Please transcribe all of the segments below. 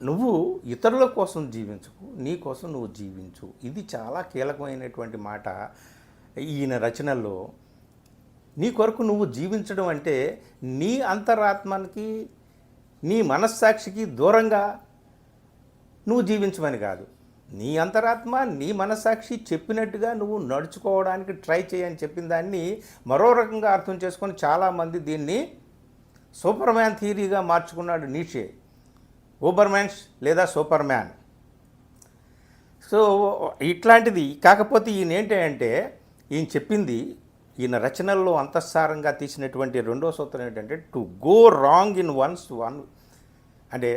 నువ్వు ఇతరుల కోసం జీవించకు, నీ కోసం నువ్వు జీవించు. ఇది చాలా కీలకమైనటువంటి మాట ఈయన రచనల్లో. నీ కొరకు నువ్వు జీవించడం అంటే నీ అంతరాత్మకి, నీ మనస్సాక్షికి దూరంగా నువ్వు జీవించమని కాదు. నీ అంతరాత్మ, నీ మనస్సాక్షి చెప్పినట్టుగా నువ్వు నడుచుకోవడానికి ట్రై చేయని చెప్పిన దాన్ని మరో రకంగా అర్థం చేసుకొని చాలామంది దీన్ని సూపర్ మ్యాన్ థియరీగా మార్చుకున్నాడు నీషే. ఊబర్మ్యాన్స్ లేదా సూపర్ మ్యాన్. సో ఇట్లాంటిది. కాకపోతే ఈయన ఏంటంటే, ఈయన చెప్పింది, ఈయన రచనల్లో అంతఃసారంగా తీసినటువంటి రెండో సూత్రం ఏంటంటే to go wrong in one. అంటే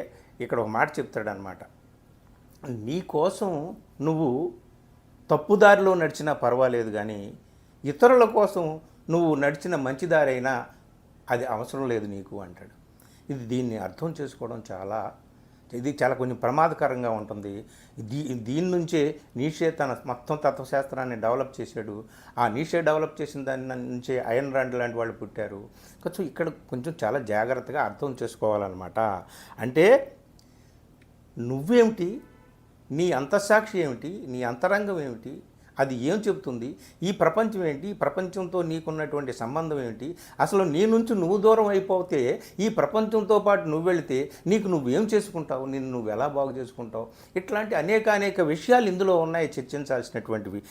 ఇక్కడ ఒక మాట చెప్తాడనమాట. నీ కోసం నువ్వు తప్పుదారిలో నడిచినా పర్వాలేదు, కానీ ఇతరుల కోసం నువ్వు నడిచిన మంచి దారైనా అది అవసరం లేదు నీకు అంటాడు. దీన్ని అర్థం చేసుకోవడం చాలా కొంచెం ప్రమాదకరంగా ఉంటుంది. దీని నుంచే నీషే తన మొత్తం తత్వశాస్త్రాన్ని డెవలప్ చేశాడు. ఆ నీషే డెవలప్ చేసిన దాని నుంచే అయన్ రాండ్ లాంటి వాళ్ళు పుట్టారు. కొంచెం ఇక్కడ కొంచెం చాలా జాగ్రత్తగా అర్థం చేసుకోవాలన్నమాట. అంటే నువ్వేమిటి, నీ అంతఃసాక్షి ఏమిటి, నీ అంతరంగం ఏమిటి, అది ఏం చెప్తుంది, ఈ ప్రపంచం ఏంటి, ఈ ప్రపంచంతో నీకున్నటువంటి సంబంధం ఏమిటి, అసలు నీ నుంచి నువ్వు దూరం అయిపోతే ఈ ప్రపంచంతో పాటు నువ్వు వెళితే నీకు నువ్వేం చేసుకుంటావు, నిన్ను నువ్వు ఎలా బాగు చేసుకుంటావు, ఇట్లాంటి అనేక విషయాలు ఇందులో ఉన్నాయి చర్చించాల్సినటువంటివి.